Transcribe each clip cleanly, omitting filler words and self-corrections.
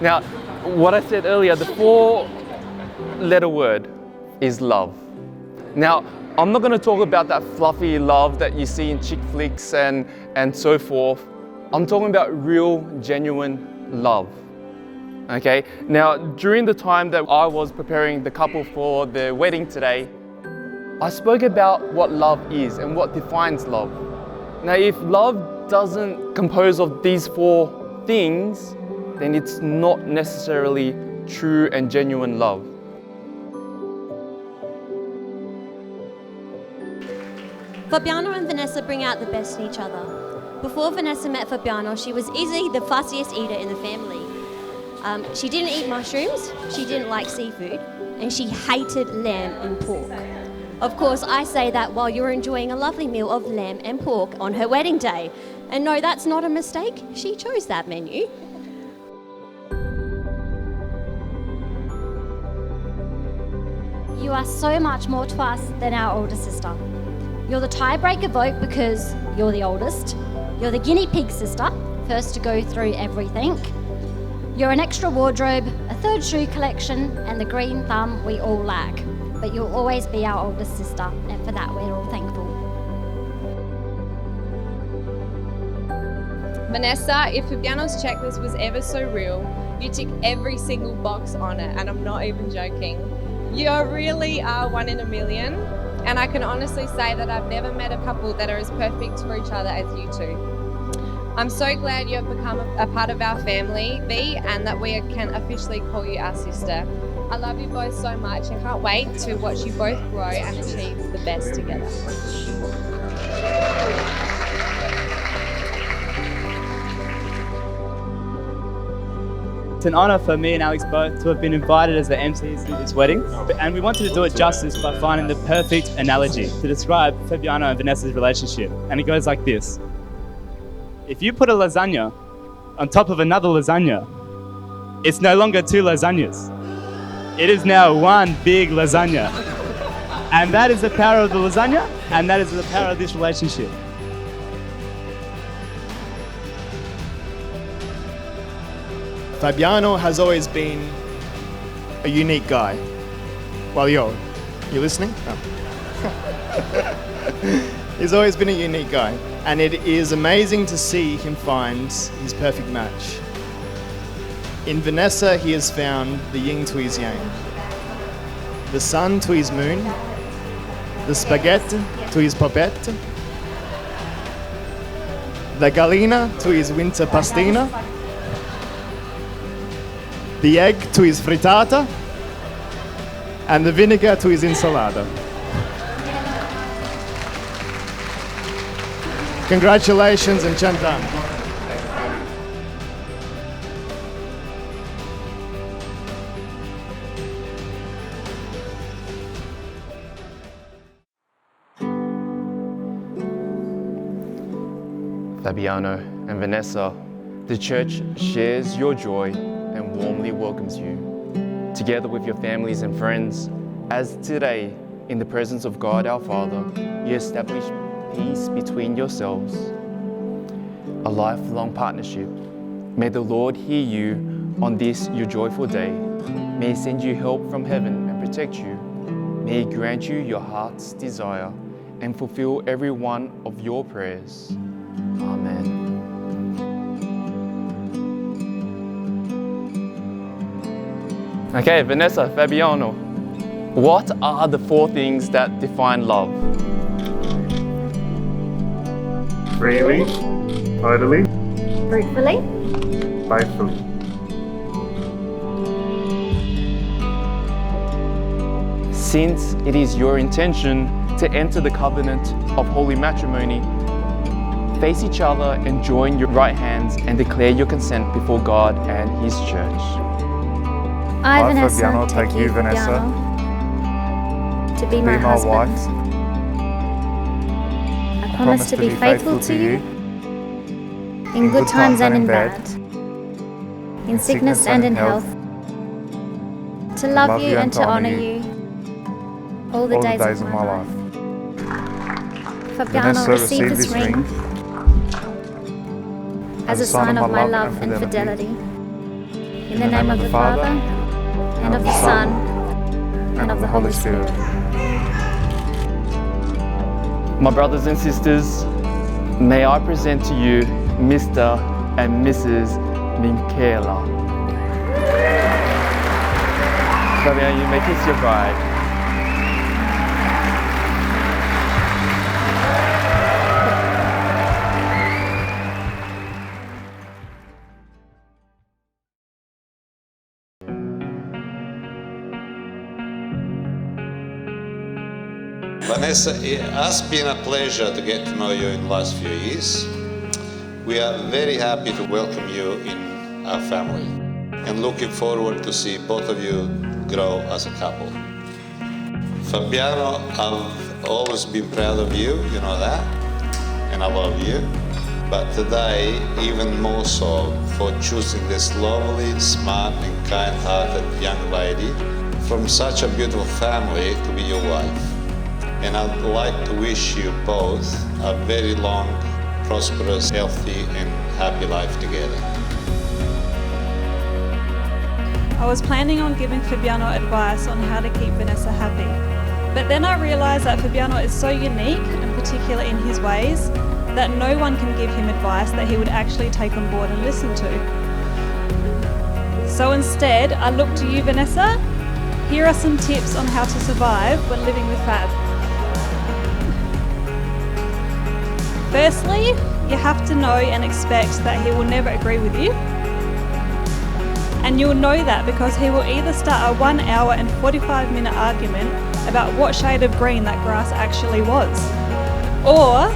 Now, what I said earlier, the four-letter word is love. Now, I'm not going to talk about that fluffy love that you see in chick flicks and so forth. I'm talking about real, genuine love. Okay? Now, during the time that I was preparing the couple for their wedding today, I spoke about what love is and what defines love. Now, if love doesn't compose of these four things, then it's not necessarily true and genuine love. Fabiano and Vanessa bring out the best in each other. Before Vanessa met Fabiano, she was easily the fussiest eater in the family. She didn't eat mushrooms, she didn't like seafood, and she hated lamb and pork. Of course, I say that while you're enjoying a lovely meal of lamb and pork on her wedding day. And no, that's not a mistake, she chose that menu. You are so much more to us than our older sister. You're the tiebreaker vote because you're the oldest. You're the guinea pig sister, first to go through everything. You're an extra wardrobe, a third shoe collection, and the green thumb we all lack. But you'll always be our oldest sister, and for that we're all thankful. Vanessa, if Fabiano's checklist was ever so real, you tick every single box on it, and I'm not even joking. You really are one in a million, and I can honestly say that I've never met a couple that are as perfect for each other as you two. I'm so glad you have become a part of our family, V, and that we can officially call you our sister. I love you both so much and can't wait to watch you both grow and achieve the best together. It's an honour for me and Alex both to have been invited as the MCs to this wedding, and we wanted to do it justice by finding the perfect analogy to describe Fabiano and Vanessa's relationship, and it goes like this. If you put a lasagna on top of another lasagna, it's no longer two lasagnas. It is now one big lasagna. And that is the power of the lasagna, and that is the power of this relationship. Fabiano has always been a unique guy. Well, you listening? Oh. He's always been a unique guy, and it is amazing to see him find his perfect match. In Vanessa, he has found the yin to his yang, the sun to his moon, the spaghetti to his popette, the gallina to his winter pastina, the egg to his frittata, and the vinegar to his insalata. Congratulations and chantan. Fabiano and Vanessa, the church shares your joy and warmly welcomes you, together with your families and friends, as today, in the presence of God our Father, you establish peace between yourselves, a lifelong partnership. May the Lord hear you on this your joyful day. May He send you help from heaven and protect you. May He grant you your heart's desire and fulfill every one of your prayers. Amen. Okay, Vanessa, Fabiano, what are the four things that define love? Freely, totally, Fruitfully, faithfully. Since it is your intention to enter the covenant of holy matrimony, face each other and join your right hands and declare your consent before God and His church. I, I, Vanessa, Fabiano, take you, Vanessa, to be my husband. wife. I promise to be faithful to you in good times and in bad, in sickness and in health, to love you and to honor you all the days of my life. Fabiano, Vanessa, receive this ring as a sign of my love and fidelity. In the name of the Father, and of the Son, and of the Holy Spirit. My brothers and sisters, may I present to you Mr. and Mrs. Minkela. Fabiano, you may kiss your bride. Vanessa, it has been a pleasure to get to know you in the last few years. We are very happy to welcome you in our family and looking forward to see both of you grow as a couple. Fabiano, I've always been proud of you, you know that, and I love you. But today, even more so, for choosing this lovely, smart and kind-hearted young lady from such a beautiful family to be your wife. And I'd like to wish you both a very long, prosperous, healthy and happy life together. I was planning on giving Fabiano advice on how to keep Vanessa happy. But then I realised that Fabiano is so unique and particular in his ways that no one can give him advice that he would actually take on board and listen to. So instead, I look to you, Vanessa. Here are some tips on how to survive when living with Fab. Firstly, you have to know and expect that he will never agree with you. And you'll know that because he will either start a 1 hour and 45-minute argument about what shade of green that grass actually was. Or,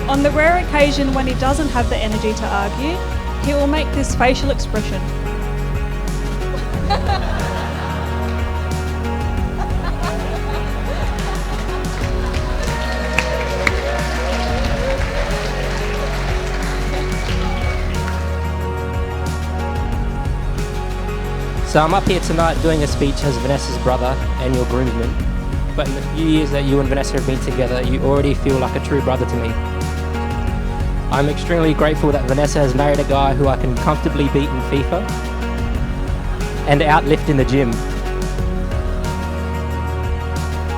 on the rare occasion when he doesn't have the energy to argue, he will make this facial expression. So I'm up here tonight doing a speech as Vanessa's brother and your groomsman, but in the few years that you and Vanessa have been together, you already feel like a true brother to me. I'm extremely grateful that Vanessa has married a guy who I can comfortably beat in FIFA and outlift in the gym.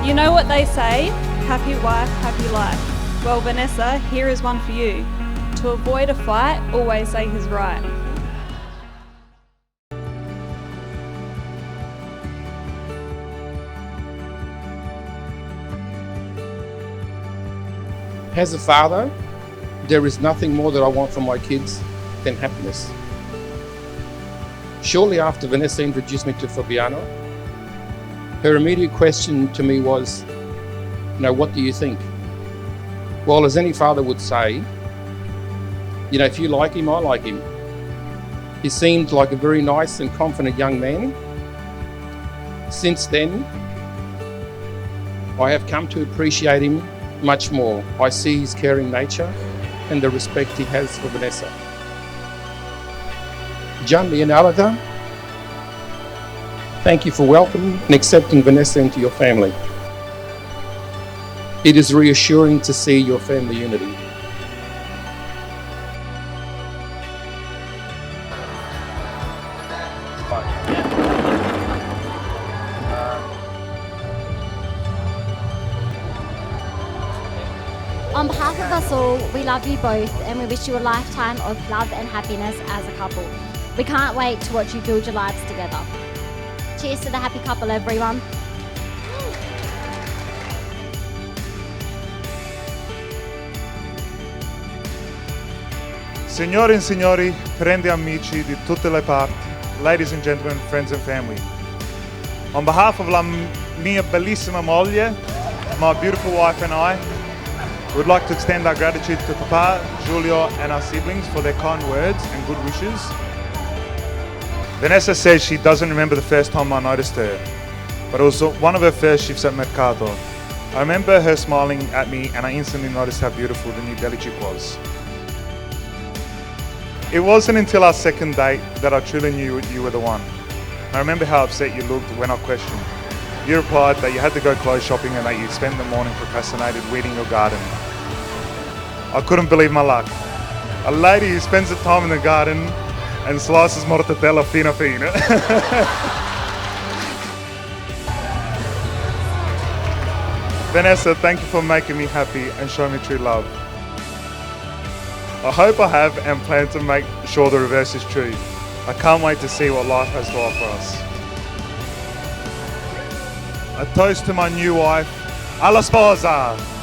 You know what they say, happy wife, happy life. Well, Vanessa, here is one for you. To avoid a fight, always say he's right. As a father, there is nothing more that I want from my kids than happiness. Shortly after Vanessa introduced me to Fabiano, her immediate question to me was, what do you think? Well, as any father would say, if you like him, I like him. He seemed like a very nice and confident young man. Since then, I have come to appreciate him much more. I see his caring nature and the respect he has for Vanessa. John Leonardo, thank you for welcoming and accepting Vanessa into your family. It is reassuring to see your family unity. On behalf of us all, we love you both and we wish you a lifetime of love and happiness as a couple. We can't wait to watch you build your lives together. Cheers to the happy couple, everyone. Signore e signori, friends and amici di tutte le parti, ladies and gentlemen, friends and family. On behalf of la mia bellissima moglie, my beautiful wife and I, we'd like to extend our gratitude to Papa, Giulio and our siblings for their kind words and good wishes. Vanessa says she doesn't remember the first time I noticed her, but it was one of her first shifts at Mercato. I remember her smiling at me and I instantly noticed how beautiful the new deli chick was. It wasn't until our second date that I truly knew you were the one. I remember how upset you looked when I questioned. You replied that you had to go clothes shopping and that you'd spend the morning procrastinated weeding your garden. I couldn't believe my luck. A lady who spends the time in the garden and slices mortadella fina fina. Vanessa, thank you for making me happy and showing me true love. I hope I have and plan to make sure the reverse is true. I can't wait to see what life has to offer us. A toast to my new wife, alla sposa!